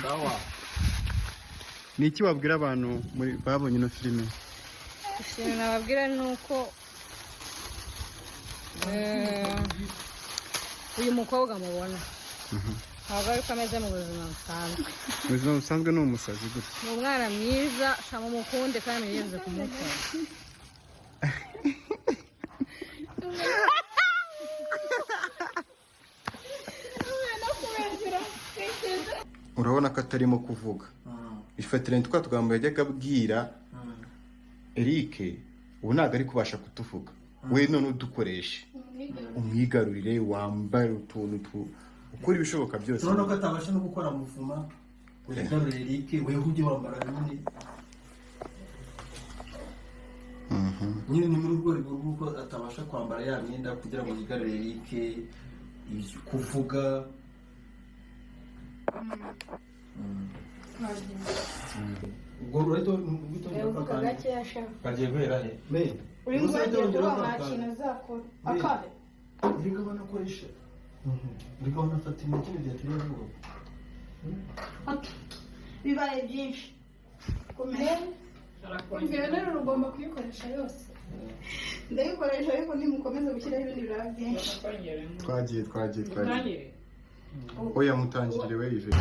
sawa. Ni iki wabwira abantu babonye ino filime? Ikintu nababwira ni uko uyu mukobwa mubona ntabwo ari ko ameze mu buzima busanzwe. Mu buzima busanzwe ni umusazi gute? Ni umwana mwiza, shama mukunde kandi yiyenze kumukora. Urabona ko atarimo kuvuga. Ifatire ntitwa tugambo yajyaga abwira Eric, ubu ntabwo ari kubasha kutuvuga. We none udukoreshe umwigarurire, wambare utuntu ukora ibishoboka byose. Urabona ko atabasha no gukora muvuma wigarurire Eric, wewe ujye wambara nyine. Nyine ni muri urwo rwego rw'uko atabasha kwambara ya myenda kugira ngo yigarurire Eric, kuvuga. Ubwo urahita uvuga gake yashaka kagiye guhera he? uri mu rwego rw'amakina zakora akabe uri gabana koresha uri gabana afata imiti bigatuma vuba bibaye byinshi komera kumvira rero ugomba kuyikoresha yose. ndayikoresha ariko nimukomeza gushyiraho ibindi biraba byinshi. Twagiye oya mutangirire we Yves.